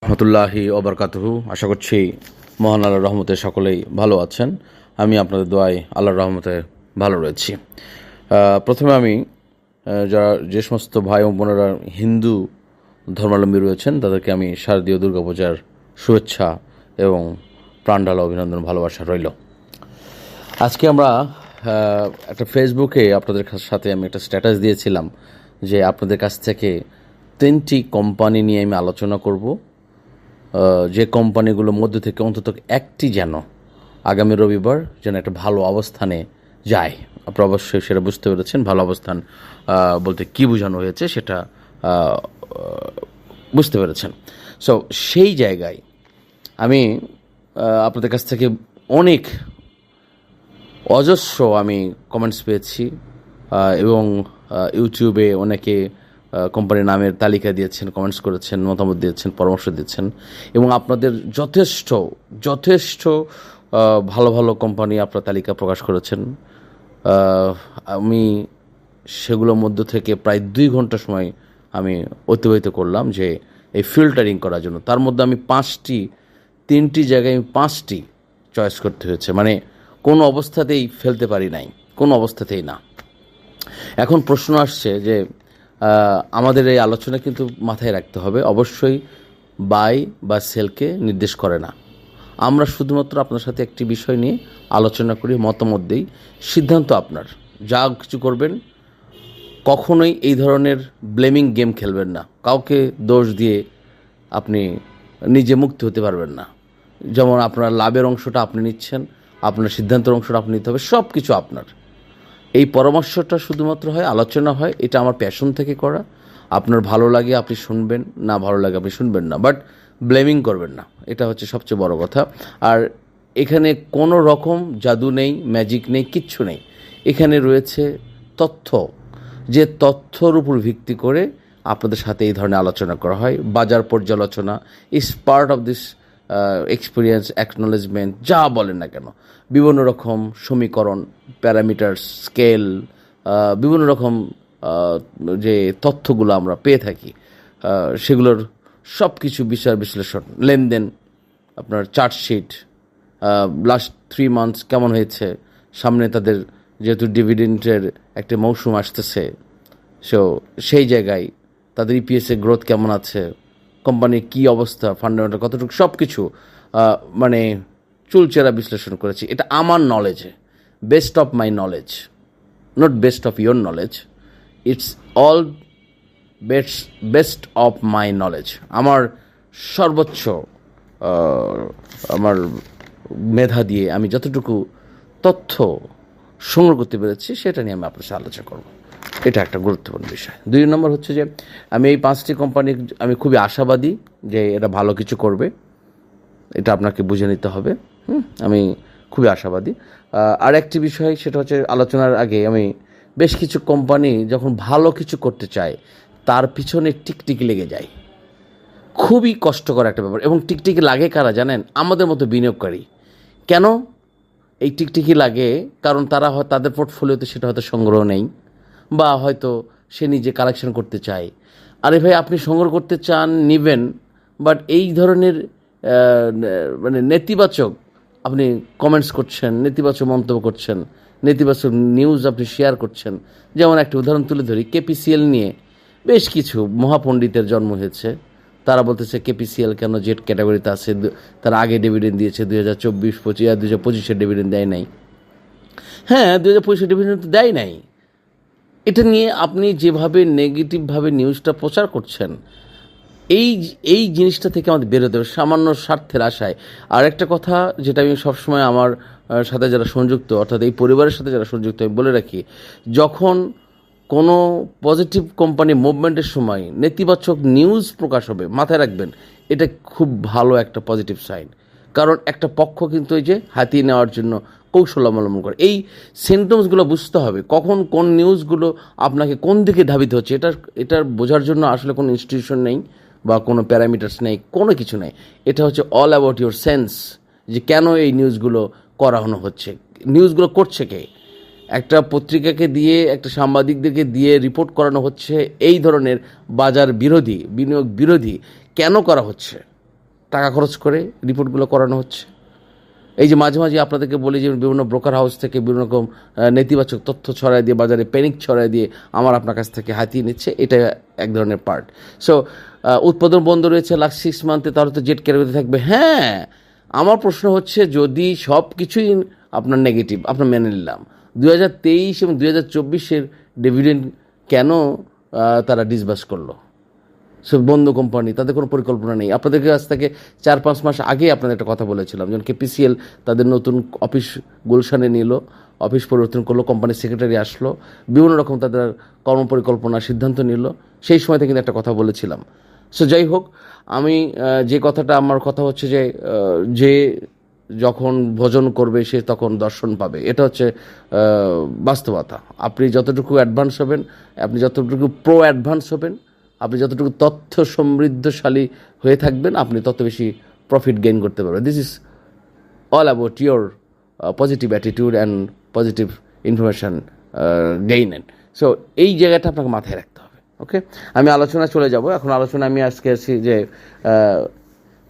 রহমতুল্লাহি ওবরকাতুহু। আশা করছি মহান আল্লাহর রহমতে সকলেই ভালো আছেন। আমি আপনাদের দোয়ায় আল্লাহর রহমতে ভালো রয়েছি। প্রথমে আমি যে সমস্ত ভাই ও বোনেরা হিন্দু ধর্মাবলম্বী রয়েছেন তাদেরকে আমি শারদীয় দুর্গাপূজার শুভেচ্ছা এবং প্রাণঢালা অভিনন্দন ভালোবাসা রইল। আজকে আমরা একটা ফেসবুকে আপনাদের সাথে আমি একটা স্ট্যাটাস দিয়েছিলাম যে আপনাদের কাছ থেকে 3টি কোম্পানি নিয়ে আমি আলোচনা করব, যে কোম্পানিগুলোর মধ্যে থেকে অন্তত একটি যেন আগামী রবিবার যেন একটা ভালো অবস্থানে যায়। আপনারা অবশ্যই সেটা বুঝতে পেরেছেন। ভালো অবস্থান বলতে কী বোঝানো হয়েছে সেটা বুঝতে পেরেছেন। সো সেই জায়গায় আমি আপনাদের কাছ থেকে অনেক অজস্র আমি কমেন্টস পেয়েছি এবং ইউটিউবে অনেকে কোম্পানির নামের তালিকা দিয়েছেন, কমেন্টস করেছেন, মতামত দিয়েছেন, পরামর্শ দিয়েছেন এবং আপনাদের যথেষ্ট ভালো ভালো কোম্পানি আপনার তালিকা প্রকাশ করেছেন। আমি সেগুলোর মধ্য থেকে প্রায় 2 ঘন্টা সময় আমি অতিবাহিত করলাম যে এই ফিল্টারিং করার জন্য। তার মধ্যে আমি 3টি জায়গায় আমি 5টি চয়েস করতে হয়েছে, মানে কোনো অবস্থাতেই ফেলতে পারি নাই, কোনো অবস্থাতেই না। এখন প্রশ্ন আসছে যে আমাদের এই আলোচনা কিন্তু মাথায় রাখতে হবে, অবশ্যই বাই বা সেলকে নির্দেশ করে না। আমরা শুধুমাত্র আপনার সাথে একটি বিষয় নিয়ে আলোচনা করি, মতামত দিই, সিদ্ধান্ত আপনার। যা কিছু করবেন কখনোই এই ধরনের ব্লেমিং গেম খেলবেন না। কাউকে দোষ দিয়ে আপনি নিজে মুক্ত হতে পারবেন না। যেমন আপনার লাভের অংশটা আপনি নিচ্ছেন, আপনার সিদ্ধান্তের অংশটা আপনি নিতে হবে, সব কিছু আপনার। এই পরামর্শটা শুধুমাত্র হয়, আলোচনা হয়, এটা আমার প্যাশন থেকে করা। আপনার ভালো লাগে আপনি শুনবেন, না ভালো লাগে আপনি শুনবেন না, বাট ব্লেমিং করবেন না, এটা হচ্ছে সবচেয়ে বড় কথা। আর এখানে কোনো রকম জাদু নেই, ম্যাজিক নেই, কিচ্ছু নেই। এখানে রয়েছে তথ্য, যে তথ্যর উপর ভিত্তি করে আপনাদের সাথে এই ধরনের আলোচনা করা হয়। বাজার পর্যালোচনা is part of this experience, acknowledgement, যা বলেন না কেন, বিভিন্ন রকম সমীকরণ, প্যারামিটার, স্কেল, বিভিন্ন রকম যে তথ্যগুলো আমরা পেয়ে থাকি সেগুলোর সব কিছু বিচার বিশ্লেষণ, লেনদেন, আপনার চার্টশিট, লাস্ট 3 মান্থস কেমন হয়েছে, সামনে তাদের যেহেতু ডিভিডেন্ডের একটা মৌসুম আসতেছে, সেই জায়গায় তাদের ইপিএসের গ্রোথ কেমন আছে, কোম্পানির কী অবস্থা, ফান্ডামেন্টাল কতটুকু, সব কিছু মানে চুলচেরা বিশ্লেষণ করেছি। এটা আমার নলেজে, best of my knowledge, not best of your knowledge, it's all best of my knowledge. আমার সর্বোচ্চ আমার মেধা দিয়ে আমি যতটুকু তথ্য সংগ্রহ করতে পেরেছি সেটা নিয়ে আমি আপনার সাথে আলোচনা করব। এটা একটা গুরুত্বপূর্ণ বিষয়। 2 নম্বর হচ্ছে যে আমি এই 5টি কোম্পানি আমি খুবই আশাবাদী যে এটা ভালো কিছু করবে, এটা আপনাকে বুঝে নিতে হবে। আমি খুবই আশাবাদী। আর একটি বিষয় সেটা হচ্ছে, আলোচনার আগে আমি বেশ কিছু কোম্পানি যখন ভালো কিছু করতে চায় তার পিছনে টিকটিকি লেগে যায়, খুবই কষ্টকর একটা ব্যাপার। এবং টিকটিকি লাগে কারা জানেন? আমাদের মতো বিনিয়োগকারী। কেন এই টিকটিকি লাগে? কারণ তারা তাদের পোর্টফোলিওতে সেটা হয়তো সংগ্রহ নেই, বা হয়তো সে নিজে কালেকশন করতে চায়। আরে ভাই, আপনি সংগ্রহ করতে চান, নেবেন, বাট এই ধরনের মানে নেতিবাচক আপনি কমেন্টস করছেন, নেতিবাচক মন্তব্য করছেন, নেতিবাচক নিউজ আপনি শেয়ার করছেন। যেমন একটা উদাহরণ তুলে ধরি, কেপিসিএল নিয়ে বেশ কিছু মহাপণ্ডিতের জন্ম হয়েছে। তারা বলতেছে কেপিসিএল কেন জেড ক্যাটাগরিতে আছে, তারা আগে ডিভিডেন্ড দিয়েছে, 2024-25 ডিভিডেন্ড দেয় নাই। হ্যাঁ, 2025 ডিভিডেন্ড তো দেয় নাই। এটা নিয়ে আপনি যেভাবে নেগেটিভভাবে নিউজটা প্রচার করছেন, এই জিনিসটা থেকে আমাদের বেরোতে হবে, সামান্য স্বার্থের আশায়। আর একটা কথা যেটা আমি সবসময় আমার সাথে যারা সংযুক্ত, অর্থাৎ এই পরিবারের সাথে যারা সংযুক্ত, আমি বলে রাখি, যখন কোনো পজিটিভ কোম্পানি মুভমেন্টের সময় নেতিবাচক নিউজ প্রকাশ হবে, মাথায় রাখবেন এটা খুব ভালো একটা পজিটিভ সাইন। কারণ একটা পক্ষ কিন্তু এই যে হাতিয়ে নেওয়ার জন্য কৌশল অবলম্বন করে। এই সিমটমসগুলো বুঝতে হবে, কখন কোন নিউজগুলো আপনাকে কোন দিকে ধাবিত হচ্ছে। এটার বোঝার জন্য আসলে কোনো ইনস্টিটিউশন নেই বা কোনো প্যারামিটার্স নেই, কোনো কিছু নেই। এটা হচ্ছে অল অ্যাবাউট ইউর সেন্স, যে কেন এই নিউজগুলো করানো হচ্ছে, নিউজগুলো করছে কে। একটা পত্রিকাকে দিয়ে, একটা সাংবাদিকদেরকে দিয়ে রিপোর্ট করানো হচ্ছে এই ধরনের বাজার বিরোধী, বিনিয়োগ বিরোধী, কেন করা হচ্ছে? টাকা খরচ করে রিপোর্টগুলো করানো হচ্ছে। এই যে মাঝে মাঝে আপনাদেরকে বলি যে বিভিন্ন ব্রোকার হাউস থেকে বিভিন্ন রকম নেতিবাচক তথ্য ছড়াই দিয়ে, বাজারে প্যানিক ছড়াই দিয়ে আমার আপনার কাছ থেকে হাতিয়ে নিচ্ছে, এটা এক ধরনের পার্ট। সো উৎপাদন বন্ধ রয়েছে লাস্ট 6 মান্থে, তাহলে তো জেট ক্যাটাগরিতে থাকবে। হ্যাঁ, আমার প্রশ্ন হচ্ছে যদি সব কিছুই আপনার নেগেটিভ, আপনার মেনে নিলাম, 2023 এবং 2024-এর ডিভিডেন্ড কেন তারা ডিসবার্স করলো? সব বন্ধ কোম্পানি, তাদের কোনো পরিকল্পনা নেই। আপনাদের কাছ থেকে 4-5 মাস আগে আপনাদের একটা কথা বলেছিলাম, যখন কেপিসিএল তাদের নতুন অফিস গুলশানে নিল, অফিস পরিবর্তন করলো, কোম্পানির সেক্রেটারি আসলো, বিভিন্ন রকম তাদের কর্মপরিকল্পনা সিদ্ধান্ত নিল, সেই সময়তে কিন্তু একটা কথা বলেছিলাম। সো যাই হোক, আমি যে কথাটা, আমার কথা হচ্ছে যে যখন ভোজন করবে সে তখন দর্শন পাবে, এটা হচ্ছে বাস্তবতা। আপনি যতটুকু অ্যাডভান্স হবেন, আপনি যতটুকু প্রো অ্যাডভান্স হবেন, আপনি যতটুকু তথ্য সমৃদ্ধশালী হয়ে থাকবেন, আপনি তত বেশি প্রফিট গেইন করতে পারবেন। This is all about your positive attitude and positive information gain. So এই জায়গাটা আপনাকে মাথায় রাখতে হবে। ওকে, আমি আলোচনা চলে যাব। এখন আলোচনা আমি আজকে আসছি যে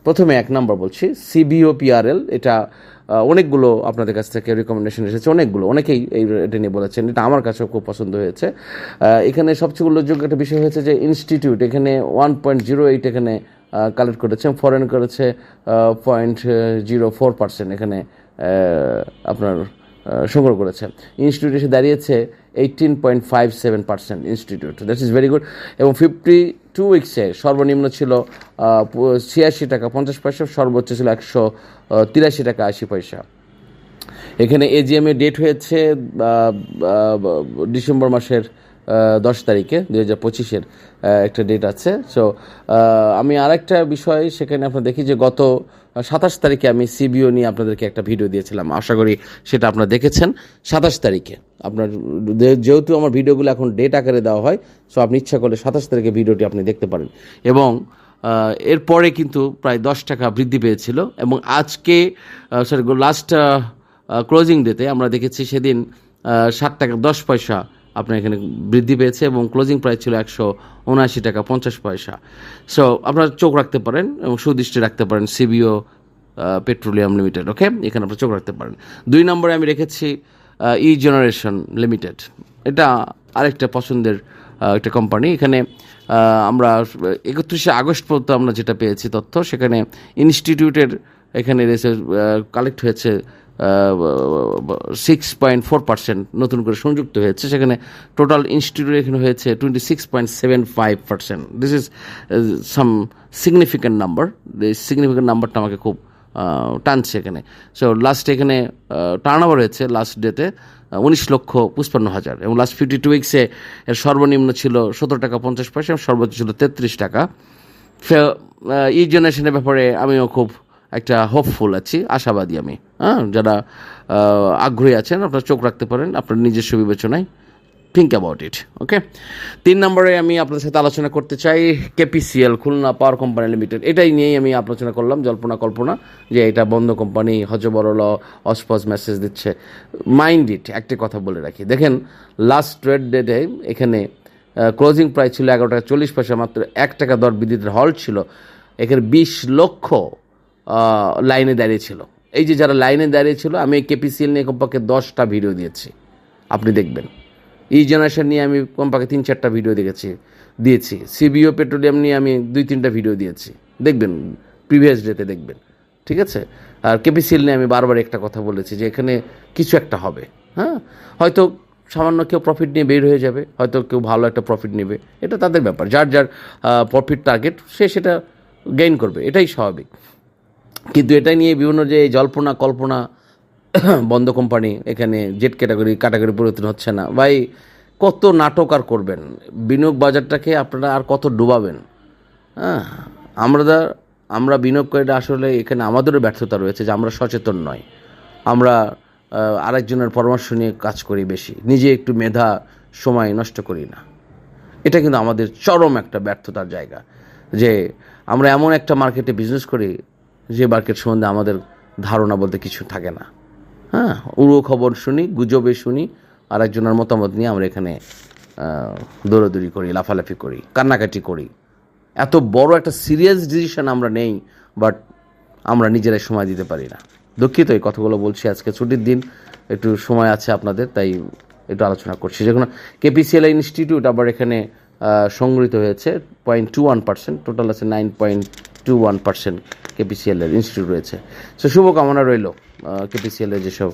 প্রথমে 1 নম্বর বলছি, CBOPRL। এটা অনেকগুলো আপনাদের কাছ থেকে রিকমেন্ডেশন এসেছে, অনেকেই এটা নিয়ে বলেছেন, এটা আমার কাছেও খুব পছন্দ হয়েছে। এখানে সবচেয়ে উল্লেখযোগ্য একটা বিষয় হয়েছে যে ইনস্টিটিউট এখানে 1.08 এখানে কালেক্ট করেছে, ফরেন করেছে 0.04% এখানে আপনার সংগ্রহ করেছে। ইনস্টিটিউট এসে দাঁড়িয়েছে 18.57% institute, that is very good. এবং 52 উইক্সে সর্বনিম্ন ছিল 86 টাকা 50 পয়সা, সর্বোচ্চ ছিল 183 টাকা 80 পয়সা। এখানে এজিএম এর ডেট হয়েছে ডিসেম্বর মাসের 10 তারিখে 2025-এর একটা ডেট আছে। সো আমি আরেকটা বিষয় সেখানে আপনার দেখি যে গত 27 তারিখে আমি সিবিও নিয়ে আপনাদেরকে একটা ভিডিও দিয়েছিলাম, আশা করি সেটা আপনারা দেখেছেন। 27 তারিখে আপনার, যেহেতু আমার ভিডিওগুলো এখন ডেট আকারে দেওয়া হয়, সো আপনি ইচ্ছা করলে 27 তারিখে ভিডিওটি আপনি দেখতে পারেন। এবং এরপরে কিন্তু প্রায় 10 টাকা বৃদ্ধি পেয়েছিল, এবং আজকে লাস্ট ক্লোজিং ডেতে আমরা দেখেছি সেদিন 7 টাকা 10 পয়সা আপনার এখানে বৃদ্ধি পেয়েছে, এবং ক্লোজিং প্রাইস ছিল 179 টাকা 50 পয়সা। সো আপনারা চোখ রাখতে পারেন এবং সুদৃষ্টি রাখতে পারেন সিবিও পেট্রোলিয়াম লিমিটেড। ওকে, এখানে আপনারা চোখ রাখতে পারেন। 2 নম্বরে আমি রেখেছি ই জেনারেশন লিমিটেড। এটা আরেকটা পছন্দের একটা কোম্পানি। এখানে আমরা 31শে আগস্ট পর্যন্ত আমরা যেটা পেয়েছি তথ্য, সেখানে ইনস্টিটিউটের এখানে কালেক্ট হয়েছে 6.4% নতুন করে সংযুক্ত হয়েছে। সেখানে টোটাল ইনস্টিটিউট এখানে হয়েছে 26.75%। This is some significant number. এই সিগনিফিক্যান্ট নাম্বারটা আমাকে খুব টানছে এখানে। সো লাস্ট এখানে টার্নওভার হয়েছে লাস্ট ডেতে 19,55,000, এবং লাস্ট 52 উইক্সে এর সর্বনিম্ন ছিল 17 টাকা 50 পয়সা, এবং সর্বোচ্চ ছিল 33 টাকা। ই জেনারেশনের ব্যাপারে আমিও খুব একটা হোপফুল আছি, আশাবাদী আমি। যারা আগ্রহী আছেন আপনারা চোখ রাখতে পারেন আপনার নিজস্ব বিবেচনায়, থিঙ্ক অ্যাবাউট ইট। ওকে, 3 নম্বরে আমি আপনাদের সাথে আলোচনা করতে চাই কেপিসিএল, খুলনা পাওয়ার কোম্পানি লিমিটেড। এটাই নিয়েই আমি আলোচনা করলাম, জল্পনা কল্পনা যে এটা বন্ধ কোম্পানি, হজবরল অস্পজ মেসেজ দিচ্ছে। মাইন্ড ইট, একটা কথা বলে রাখি, দেখেন লাস্ট ট্রেড ডেটে এখানে ক্লোজিং প্রাইস ছিল 11 টাকা 40 পয়সা, মাত্র 1 টাকা দর বৃদ্ধির হল্ট ছিল। এখানে 20 লক্ষ লাইনে দাঁড়িয়েছিল। এই যে যারা লাইনে দাঁড়িয়েছিল, আমি কেপিসিএল নিয়ে কমপক্ষে 10টা ভিডিও দিয়েছি, আপনি দেখবেন। ই জেনারেশন নিয়ে আমি কমপক্ষে 3-4টা ভিডিও দিয়েছি। সিবিও পেট্রোলিয়াম নিয়ে আমি 2-3টা ভিডিও দিয়েছি, দেখবেন প্রিভিয়াস ডেতে দেখবেন, ঠিক আছে। আর কেপিসিএল নিয়ে আমি বারবার একটা কথা বলেছি যে এখানে কিছু একটা হবে। হয়তো সামান্য কেউ প্রফিট নিয়ে বের হয়ে যাবে, হয়তো কেউ ভালো একটা প্রফিট নেবে, এটা তাদের ব্যাপার। যার যার প্রফিট টার্গেট সে সেটা গেইন করবে, এটাই স্বাভাবিক। কিন্তু এটা নিয়ে বিভিন্ন যে জল্পনা কল্পনা, বন্ধ কোম্পানি, এখানে জেট ক্যাটাগরি পরিবর্তন হচ্ছে না, ভাই কত নাটক আর করবেন? বিনিয়োগ বাজারটাকে আপনারা আর কত ডুবাবেন? আমরা বিনিয়োগকারীরা আসলে এখানে আমাদেরও ব্যর্থতা রয়েছে যে আমরা সচেতন নয়, আমরা আরেকজনের পরামর্শ নিয়ে কাজ করি বেশি, নিজে একটু মেধা সময় নষ্ট করি না। এটা কিন্তু আমাদের চরম একটা ব্যর্থতার জায়গা, যে আমরা এমন একটা মার্কেটে বিজনেস করি যে মার্কেট সম্বন্ধে আমাদের ধারণা বলতে কিছু থাকে না। উড়ো খবর শুনি, গুজবে শুনি, আর একজনের মতামত নিয়ে আমরা এখানে দৌড়াদৌড়ি করি, লাফালাফি করি, কান্নাকাটি করি। এত বড় একটা সিরিয়াস ডিসিশন আমরা নেই, বাট আমরা নিজেরাই সময় দিতে পারি না। দুঃখিত এই কথাগুলো বলছি, আজকে ছুটির দিন, একটু সময় আছে আপনাদের, তাই একটু আলোচনা করছি। যেখানে কেপিসিএল ইনস্টিটিউট আবার এখানে সংগৃহীত হয়েছে 0.21%, টোটাল আছে 9.21% কেপিসিএল এর ইনস্টিটিউট রয়েছে। সো শুভকামনা রইল কেপিসিএল এর যেসব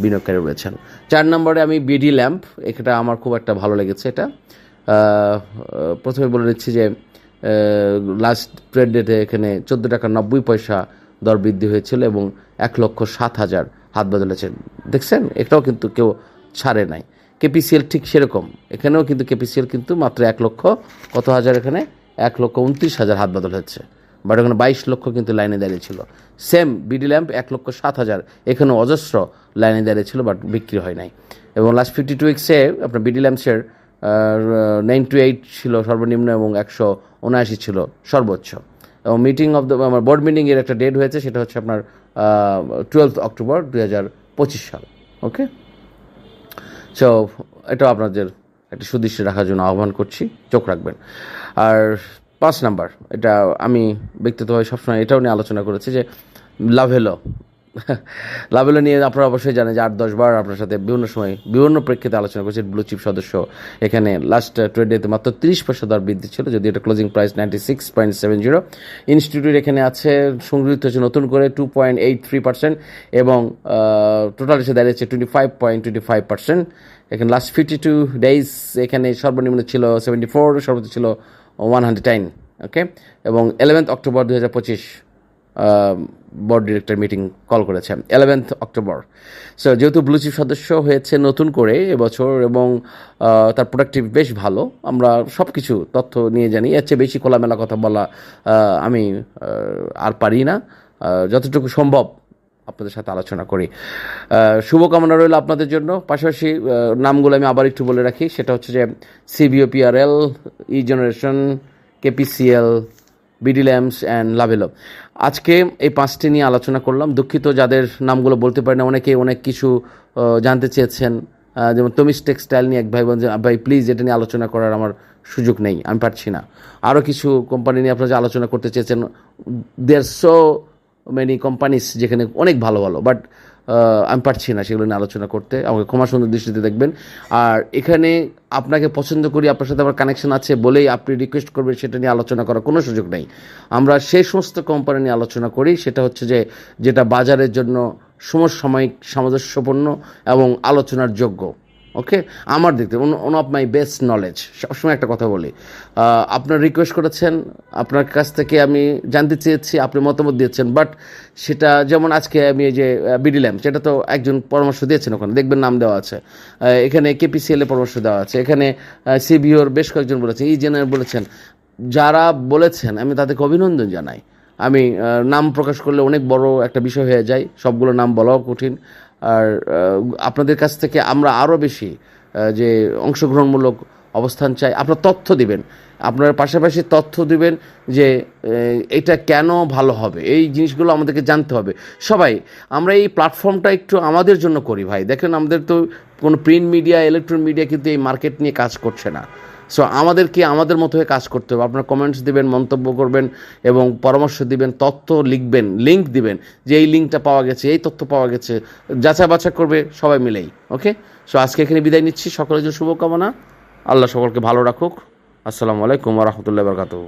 বিনিয়োগকারী রয়েছেন। 4 নম্বরে আমি বিডি ল্যাম্প, এটা আমার খুব একটা ভালো লেগেছে। এটা প্রথমে বলে নিচ্ছি যে লাস্ট ট্রেড ডেটে এখানে 14 টাকা 90 পয়সা দর বৃদ্ধি হয়েছিল এবং 1,07,000 হাত বদলেছেন। দেখছেন, এটাও কিন্তু কেউ ছাড়ে নাই। কেপিসিএল ঠিক সেরকম, এখানেও কিন্তু কেপিসিএল কিন্তু মাত্র 1 লক্ষ কত হাজার, এখানে 1,29,000 হাত বদল হচ্ছে, বাট ওখানে 22 লক্ষ কিন্তু লাইনে দাঁড়িয়েছিল। সেম বিডি ল্যাম্প 1,07,000, এখানে অজস্র লাইনে দাঁড়িয়েছিল, বাট বিক্রি হয় নাই। এবং লাস্ট 52 উইক্সে আপনার বিডি ল্যাম্পসের 98 ছিল সর্বনিম্ন এবং 179 ছিল সর্বোচ্চ। এবং মিটিং অফ দ্য আমার বোর্ড মিটিংয়ের একটা ডেট হয়েছে, সেটা হচ্ছে আপনার 12 অক্টোবর 2025 সাল। ওকে, সো এটাও আপনাদের একটা সুদৃষ্টি রাখার জন্য আহ্বান করছি, চোখ রাখবেন। আর 5 নাম্বার, এটা আমি ব্যক্তিগতভাবে সবসময় এটাও নিয়ে আলোচনা করেছি যে লাভেলো লাভেলো নিয়ে আপনারা অবশ্যই জানেন যে 8-10 বার আপনার সাথে বিভিন্ন সময় বিভিন্ন প্রেক্ষিতে আলোচনা করেছি। ব্লু চিপ সদস্য, এখানে লাস্ট ট্রেড ডেতে মাত্র 30 পয়সা দর বৃদ্ধি ছিল, যদি এটা ক্লোজিং প্রাইস 96.70। ইনস্টিটিউট এখানে আছে, সংগৃহীত হচ্ছে নতুন করে 2.83% এবং টোটাল এসে দাঁড়িয়েছে 25.25%। এখানে লাস্ট 52 ডেজ এখানে সর্বনিম্ন ছিল 74, সর্বোচ্চ ছিল 110। ওকে, এবং 11 October 2025 board director meeting call করেছে 11 অক্টোবর। সো যেহেতু ব্লু চিপ সদস্য হয়েছে নতুন করে এবছর এবং তার প্রোডাক্টিভ বেশ ভালো, আমরা সব কিছু তথ্য নিয়ে জানি, এর চেয়ে বেশি খোলামেলা কথা বলা আমি আর পারি না, যতটুকু সম্ভব আপনাদের সাথে আলোচনা করি। শুভকামনা রইল আপনাদের জন্য। পাশাপাশি নামগুলো আমি আবার একটু বলে রাখি, সেটা হচ্ছে যে CBOPRL, E generation, KPCL, BD lamps and Lovello. আজকে এই 5টি নিয়ে আলোচনা করলাম। দুঃখিত যাদের নামগুলো বলতে পারি না, অনেকে অনেক কিছু জানতে চেয়েছেন, যেমন তমিস টেক্সটাইল নিয়ে এক ভাই বলছেন ভাই প্লিজ এটা নিয়ে আলোচনা করার আমার সুযোগ নেই, আমি পারছি না। আরও কিছু কোম্পানি নিয়ে আপনারা যে আলোচনা করতে চেয়েছেন, দেয়ার সো মেনি কোম্পানিস যেখানে অনেক ভালো ভালো, বাট আমি পারছি না সেগুলো নিয়ে আলোচনা করতে, আমাকে ক্ষমা সুন্দর দৃষ্টিতে দেখবেন। আর এখানে আপনাকে পছন্দ করি, আপনার সাথে আমার কানেকশন আছে বলেই আপনি রিকোয়েস্ট করবেন সেটা নিয়ে আলোচনা করার কোনো সুযোগ নেই। আমরা সেই সমস্ত কোম্পানি নিয়ে আলোচনা করি, সেটা হচ্ছে যে যেটা বাজারের জন্য সমসাময়িক সামঞ্জস্যপূর্ণ এবং আলোচনার যোগ্য। ওকে, আমার দিক থেকে one of my best knowledge. সবসময় একটা কথা বলি, আপনার রিকোয়েস্ট করেছেন, আপনার কাছ থেকে আমি জানতে চেয়েছি, আপনি মতামত দিয়েছেন, বাট সেটা যেমন আজকে আমি এই যে বিডি ল্যাম্প, সেটা তো একজন পরামর্শ দিয়েছেন, ওখানে দেখবেন নাম দেওয়া আছে, এখানে কেপিসিএল এর পরামর্শ দেওয়া আছে, এখানে সিবিওর বেশ কয়েকজন বলেছেন, ই জেনারেল বলেছেন। যারা বলেছেন আমি তাদেরকে অভিনন্দন জানাই। আমি নাম প্রকাশ করলে অনেক বড় একটা বিষয় হয়ে যায়, সবগুলো নাম বলাও কঠিন। আর আপনাদের কাছ থেকে আমরা আরও বেশি যে অংশগ্রহণমূলক অবস্থান চাই। আপনার তথ্য দিবেন, আপনার পাশাপাশি তথ্য দিবেন যে এটা কেন ভালো হবে, এই জিনিসগুলো আমাদেরকে জানতে হবে। সবাই আমরা এই প্ল্যাটফর্মটা একটু আমাদের জন্য করি ভাই। দেখেন আমাদের তো কোনো প্রিন্ট মিডিয়া, ইলেকট্রনিক মিডিয়া কিন্তু এই মার্কেট নিয়ে কাজ করছে না। সো আমাদেরকে আমাদের মতো হয়ে কাজ করতে হবে। আপনারা কমেন্টস দিবেন, মন্তব্য করবেন এবং পরামর্শ দিবেন, তথ্য লিখবেন, লিঙ্ক দিবেন যে এই লিঙ্কটা পাওয়া গেছে, এই তথ্য পাওয়া গেছে, যাচাই বাছাই করবে সবাই মিলেই। ওকে, সো আজকে এখানে বিদায় নিচ্ছি, সকলের জন্য শুভকামনা। আল্লাহ সকলকে ভালো রাখুক। আসসালামু আলাইকুম ওয়া রাহমাতুল্লাহি ওয়া বারাকাতুহু।